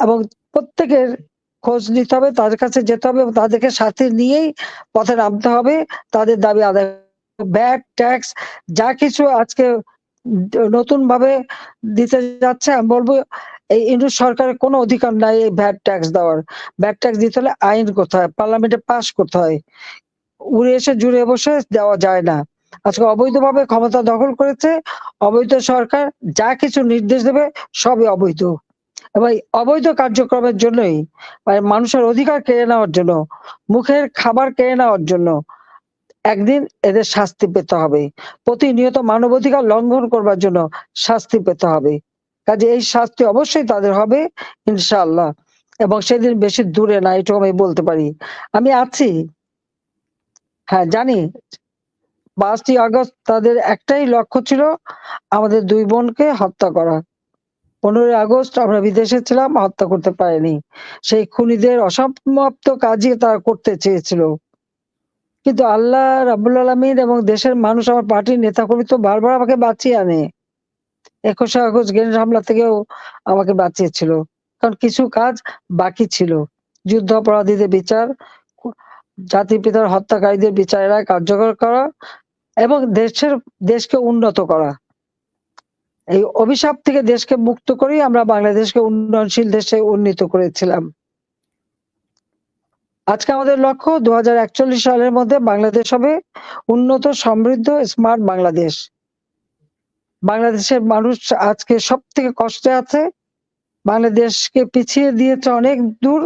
এবং প্রত্যেকের খোঁজ নিতে হবে, তাদের কাছে যেতে হবে এবং তাদেরকে সাথে নিয়েই পথে নামতে হবে। তাদের দাবি আদায়, ভ্যাট, ট্যাক্স যা কিছু আজকে নতুনভাবে দিতে যাচ্ছে, আমি বলব এই ইউনূস সরকারের কোনো অধিকার নাই এই ভ্যাট ট্যাক্স দেওয়ার। ভ্যাট ট্যাক্স দিতে হলে আইন করতে হয়, পার্লামেন্টে পাস করতে হয়। উড়ে এসে জুড়ে বসে দেওয়া যায় না। আজকে অবৈধভাবে ক্ষমতা দখল করেছে। অবৈধ সরকার যা কিছু নির্দেশ দেবে সবই অবৈধ। এবং এই অবৈধ কার্যক্রমের জন্যই, মানে মানুষের অধিকার কেড়ে নেওয়ার জন্য, মুখের খাবার কেড়ে নেওয়ার জন্য একদিন এদের শাস্তি পেতে হবে। প্রতিনিয়ত মানবাধিকার লঙ্ঘন করবার জন্য শাস্তি পেতে হবে। কাজে এই শাস্তি অবশ্যই তাদের হবে ইনশাআল্লাহ। এবং সেদিন বেশি দূরে না, এটুকু আমি বলতে পারি। আমি আছি। হ্যাঁ, জানি। ৫ই আগস্ট তাদের একটাই লক্ষ্য ছিল আমাদের ২ বোনকে হত্যা করা। ১৫ই আগস্ট আমরা বিদেশে ছিলাম, হত্যা করতে পারেনি। সেই খুনিদের অসমাপ্ত কাজই তারা করতে চেয়েছিল। কিন্তু আল্লাহ রাব্বুল আলামিন এবং দেশের মানুষ, আমার পার্টির নেতাকর্মী তো বারবার আমাকে বাঁচিয়ে আনে। ২১শে আগস্ট গ্রেনেড হামলা থেকেও আমাকে বাঁচিয়েছিল। কারণ কিছু কাজ বাকি ছিল। যুদ্ধাপরাধীদের বিচার, কু জাতির পিতার হত্যাকারীদের বিচার এর রায় কার্যকর করা এবং দেশকে উন্নত করা। এই অভিশাপ থেকে দেশকে মুক্ত করেই আমরা বাংলাদেশকে উন্নয়নশীল দেশে উন্নীত করেছিলাম। আজকে আমাদের লক্ষ্য ২০৪১ সালের মধ্যে বাংলাদেশ হবে উন্নত, সমৃদ্ধ, স্মার্ট বাংলাদেশ। বাংলাদেশের মানুষ আজকে সবথেকে কষ্টে আছে। বাংলাদেশকে পিছিয়ে দিয়েছে অনেক দূর।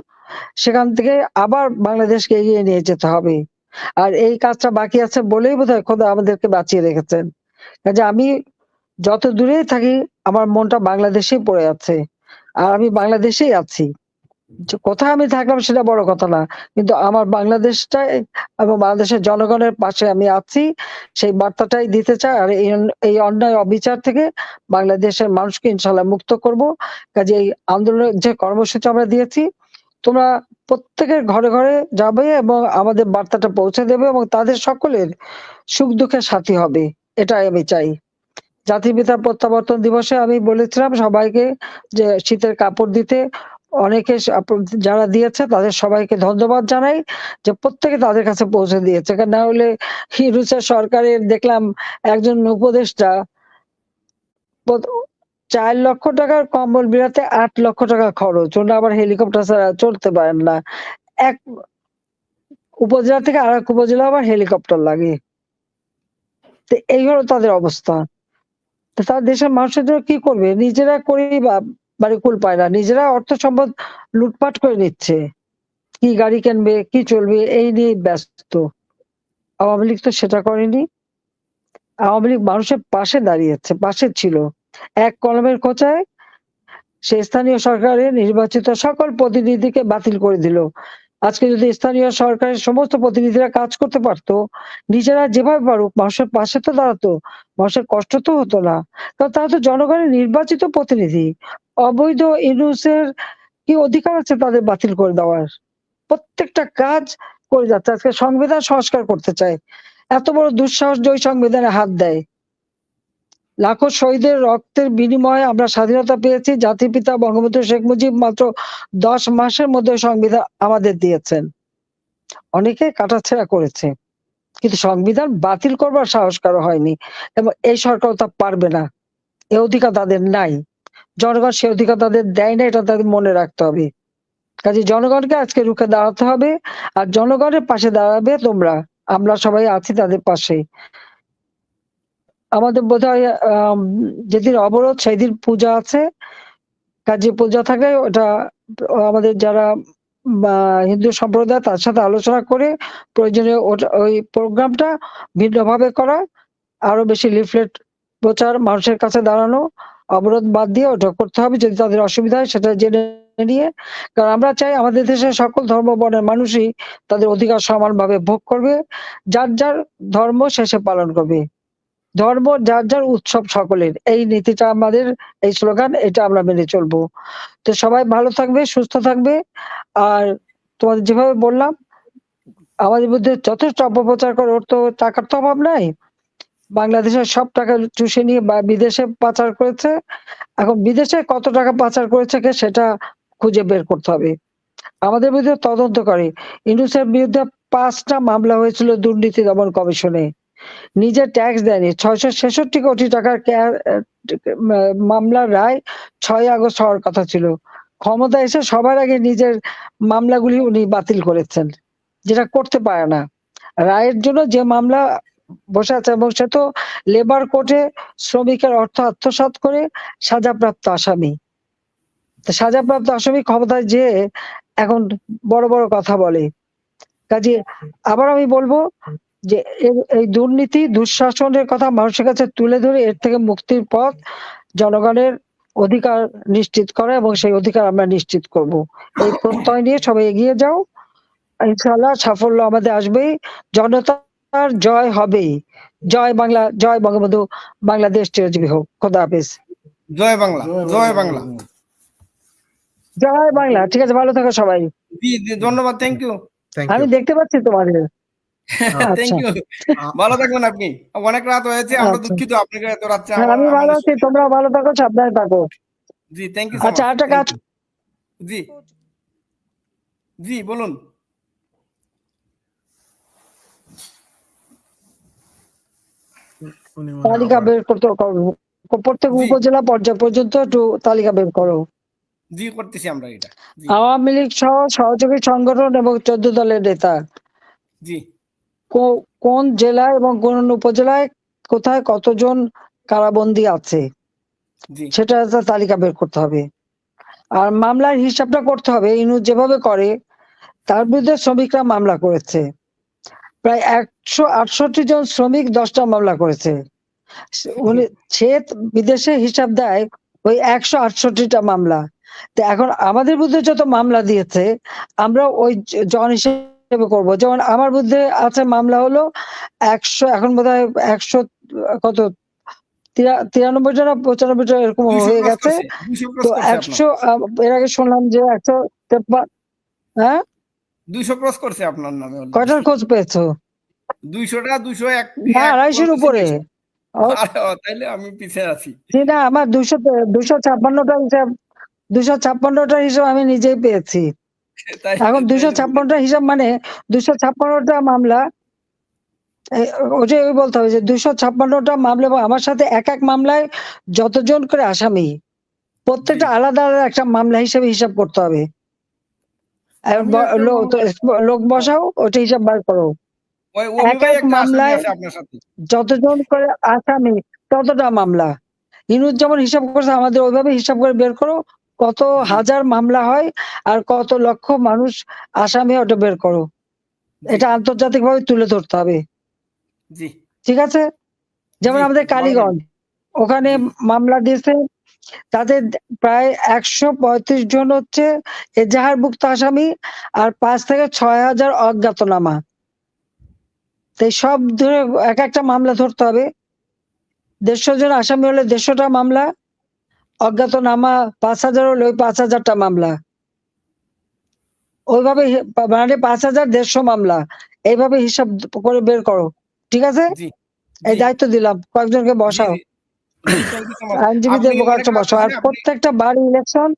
সেখান থেকে আবার বাংলাদেশকে এগিয়ে নিয়ে যেতে হবে। আর এই কাজটা বাকি আছে বলেই বোধহয় খোদা আমাদেরকে বাঁচিয়ে রেখেছেন। কাজে আমি যত দূরেই থাকি আমার মনটা বাংলাদেশেই পড়ে আছে। আর আমি বাংলাদেশেই আছি। কোথায় আমি থাকলাম সেটা বড় কথা না। কিন্তু আমার বাংলাদেশটাই এবং বাংলাদেশের জনগণের পাশে আমি আছি। সেই বার্তাটাই দিতে চাই। আর এই অন্যায় অবিচার থেকে বাংলাদেশের মানুষকে ইনশাআল্লাহ মুক্ত করব। কাজে এই আন্দোলনের যে কর্মসূচি আমরা দিয়েছি, তোমরা প্রত্যেকের ঘরে, ঘরে যাবে এবং আমাদের বার্তাটা পৌঁছে দেবে এবং তাদের সকলের সুখ-দুঃখের সাথী হবে। এটাই আমি চাই। জাতির পিতার প্রত্যাবর্তন দিবসে আমি বলেছিলাম সবাইকে যে শীতের কাপড় দিতে। অনেকে যারা দিয়েছে তাদের সবাইকে ধন্যবাদ জানাই যে প্রত্যেকে তাদের কাছে পৌঁছে দিয়েছে। না হলে ইউনূসের সরকারের দেখলাম একজন উপদেষ্টা পদ ৳৪,০০,০০০ কম্বল বিলাতে ৳৮,০০,০০০ খরচ। উনি আবার হেলিকপ্টার ছাড়া চলতে পারেন না। এক উপজেলা থেকে আরেক উপজেলা আবার হেলিকপ্টার লাগে। তো এই হলো তাদের অবস্থা। তো তারা দেশের মানুষের জন্য কি করবে? নিজেরা করেই বাড়ি কুল পায় না। নিজেরা অর্থ সম্পদ লুটপাট করে নিচ্ছে। কি গাড়ি কিনবে, কি চলবে এই নিয়েই ব্যস্ত। আওয়ামী লীগ তো সেটা করেনি। আওয়ামী লীগ মানুষের পাশে দাঁড়িয়েছে, পাশে ছিল। এক কলমের খোঁচায় সে স্থানীয় সরকারের নির্বাচিত সকল প্রতিনিধিকে বাতিল করে দিল। আজকে যদি স্থানীয় সরকারের সমস্ত প্রতিনিধিরা কাজ করতে পারত, নিজেরা যেভাবে পারুক মানুষের পাশে তো দাঁড়াতো, মানুষের কষ্ট তো হতো না। কারণ তারা তো জনগণের নির্বাচিত প্রতিনিধি। অবৈধ ইউনূসের কি অধিকার আছে তাদের বাতিল করে দেওয়ার? প্রত্যেকটা কাজ করে যাচ্ছে। আজকে সংবিধান সংস্কার করতে চায়। এত বড় দুঃসাহস যে ওই সংবিধানে হাত দেয়। লাখো শহীদের রক্তের বিনিময়ে আমরা স্বাধীনতা পেয়েছি। জাতির পিতা বঙ্গবন্ধু শেখ মুজিব মাত্র ১০ মাসের মধ্যে সংবিধান আমাদের দিয়েছেন। অনেকে কাটাছেঁড়া করেছে। কিন্তু সংবিধান বাতিল করবার সাহস কারো হয়নি। এবং এই সরকারও তা পারবে না। এ অধিকার তাদের নাই। জনগণ সে অধিকার তাদের দেয় না, এটা তাদের মনে রাখতে হবে। কাজেই জনগণকে আজকে রুখে দাঁড়াতে হবে। আর জনগণের পাশে দাঁড়াবে তোমরা। আমরা সবাই আছি তাদের পাশে। আমাদের বোধহয় যেদিন অবরোধ সেদিন পূজা আছে। কাজে পূজা থাকলে ওটা আমাদের যারা হিন্দু সম্প্রদায় তার সাথে আলোচনা করে প্রয়োজনীয় ওই প্রোগ্রামটা ভিন্নভাবে করা, আরো বেশি লিফলেট প্রচার, মানুষের কাছে দাঁড়ানো, অবরোধ বাদ দিয়ে ওটা করতে হবে যদি তাদের অসুবিধা হয় সেটা জেনে নিয়ে। কারণ আমরা চাই আমাদের দেশের সকল ধর্ম বর্ণের মানুষই তাদের অধিকার সমানভাবে ভোগ করবে। যার, যার ধর্ম সে পালন করবে। ধর্ম যার, যার উৎসব সকলের। এই নীতিটা আমাদের, এই স্লোগান এটা আমরা মেনে চলবো। তো সবাই ভালো থাকবে, সুস্থ থাকবে। আর তোমাদের যেভাবে বললাম, আমাদের বিরুদ্ধে যথেষ্ট অপপ্রচার করে ওর তো টাকার তো অভাব নাই। বাংলাদেশের সব টাকা চুষে নিয়ে বিদেশে পাচার করেছে। এখন বিদেশে কত টাকা পাচার করেছে সেটা খুঁজে বের করতে হবে। আমাদের বিরুদ্ধে তদন্ত করে। ইউনূসের বিরুদ্ধে ৫টা মামলা হয়েছিল দুর্নীতি দমন কমিশনে। নিজে ট্যাক্স দেয়নি। ৬৬৬ কোটি টাকার মামলার রায় ৬ আগস্ট হওয়ার কথা ছিল। ক্ষমতায় এসে সবার আগে নিজের মামলাগুলি উনি বাতিল করেছেন, যেটা করতে পারে না। রায়ের জন্য যে মামলা বসে আছে, এবং সে তো লেবার কোর্টে শ্রমিকের অর্থ আত্মসাৎ করে সাজাপ্রাপ্ত আসামি। তো সাজাপ্রাপ্ত আসামি ক্ষমতায় যেয়ে এখন বড় বড় কথা বলে। কাজে আবার আমি বলবো যে এই দুর্নীতি দুঃশাসনের কথা মানুষের কাছে তুলে ধরে এর থেকে মুক্তির পথ জনগণের অধিকার নিশ্চিত করা, এবং সেই অধিকার আমরা নিশ্চিত করব। এই প্রত্যয় নিয়ে সবাই এগিয়ে যাও। ইনশাআল্লাহ সাফল্য আমাদের আসবেই। জনতার জয় হবেই। জয় বাংলা, জয় বঙ্গবন্ধু, বাংলাদেশ চিরজীবী হোক। খোদা হাফেজ। জয় বাংলা, জয় বাংলা, জয় বাংলা। ঠিক আছে, ভালো থাকো সবাই। জি ধন্যবাদ, থ্যাংক ইউ। আমি দেখতে পাচ্ছি তোমাদের। থ্যাংক ইউ, ভালো থাকবেন আপনি। অনেক রাত হয়েছে, আমরা দুঃখিত আপনাকে এত রাত্রে। আমি ভালো আছি, তোমরা ভালো থাকো, সাবধানে থাকো। জি থ্যাংক ইউ। আচ্ছা, একটা কাজ। জি জি বলুন। তালিকা বের করতে, প্রত্যেক উপজেলা পর্যায় পর্যন্ত একটু তালিকা বের করো। জি করতেছি আমরা এটা। আওয়ামী লীগ সহ সহযোগী সংগঠন এবং ১৪ দলের নেতা জি কোন জেলায় এবং কোন উপজেলায় কোথায় কতজন কারাবন্দী আছে সেটা একটা তালিকা বের করতে হবে। আর মামলার হিসাবটা করতে হবে। ইউনূস যেভাবে করে, তার বিরুদ্ধে শ্রমিকরা মামলা করেছে। প্রায় ১৬৮ জন শ্রমিক ১০টা মামলা করেছে। সে বিদেশে হিসাব দেয় ওই ১৬৮টা মামলা। তো এখন আমাদের বিরুদ্ধে যত মামলা দিয়েছে আমরা ওই জন হিসেবে করবো। যেমন আমার বিরুদ্ধে আছে মামলা হলো ১০০, এখন বোধ হয় ১০০ কত ৯৩টা না ৯৫টা এরকম হয়ে গেছে। তো ১০০, এর আগে শুনলাম যে ১৫৩। হ্যাঁ, ২০০ ক্রস করছে আপনার নামে। কয়টার খোঁজ পেয়েছো? ২০০টা, ২০০ না, ২৫০-র উপরে। তাইলে আমি পিছিয়ে আছি। না, আমার ২৫৬টা হিসাব, ২৫৬টা হিসাব আমি নিজেই পেয়েছি। এখন ২৫৬টা হিসাব মানে ২৫৬টা মামলা। ওটাই বলতে হবে যে ২৫৬টা মামলা, এবং আমার সাথে এক এক মামলায় যতজন করে আসামি, প্রত্যেকটা আলাদা আলাদা একটা মামলা হিসেবে হিসাব করতে হবে। লোক বসাও, ওটা হিসাব বার করো। এক এক মামলায় যতজন করে আসামি ততটা মামলা। ইউনূস যেমন হিসাব করছে, আমাদের ওইভাবে হিসাব করে বের করো কত হাজার মামলা হয় আর কত লক্ষ মানুষ আসামি, ওটা বের করো। এটা আন্তর্জাতিক ভাবে তুলে ধরতে হবে। ঠিক আছে? যেমন আমাদের কালীগঞ্জ, ওখানে মামলা দিয়েছে, তাদের প্রায় ১৩৫ জন হচ্ছে এজাহারভুক্ত আসামি, আর ৫ থেকে ৬,০০০ অজ্ঞাতনামা। তাই সব ধরে এক একটা মামলা ধরতে হবে। ১৫০ জন আসামি হলে ১৫০টা মামলা, অজ্ঞাতনামা ৫,০০০ হলে ওই ৫,০০০টা মামলা। ওইভাবে মানে ৫,০০০, ১৫০ মামলা, এইভাবে হিসাব করে বের করো। ঠিক আছে? এই দায়িত্ব দিলাম, কয়েকজনকে বসাও, আইনজীবীদের কয়েকটা বসাও। আর প্রত্যেকটা বাড়ি ইলেকশন।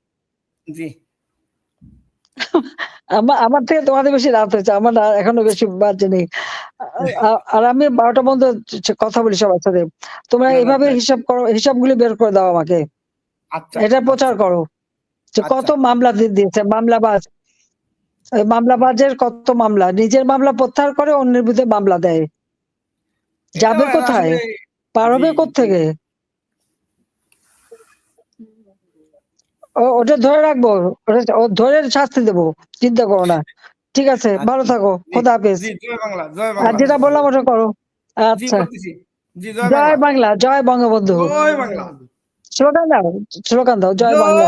আমার থেকে তোমাদের বেশি রাত হয়েছে, আমার এখনো বেশি বাজে নেই। আর আমি ১২টা পর্যন্ত কথা বলি সবার সাথে। তোমরা এইভাবে হিসাব করো, হিসাবগুলি বের করে দাও আমাকে। এটা প্রচার করো যে কত মামলা দিয়েছে মামলাবাজ। ওই মামলাবাজের কত মামলা, নিজের মামলা প্রত্যাহার করে অন্যের বিরুদ্ধে মামলা দেয়। যাবে কোথায়? পার হবে কোত্থেকে? ওটা ধরে রাখবো, ধরে শাস্তি দেবো, চিন্তা করো না। ঠিক আছে, ভালো থাকো, খোদা হাফেজ। আর যেটা বললাম ওটা করো। আচ্ছা, জয় বাংলা, জয় বঙ্গবন্ধু। স্লোগান দাও, স্লোগান দাও, জয় বাংলা।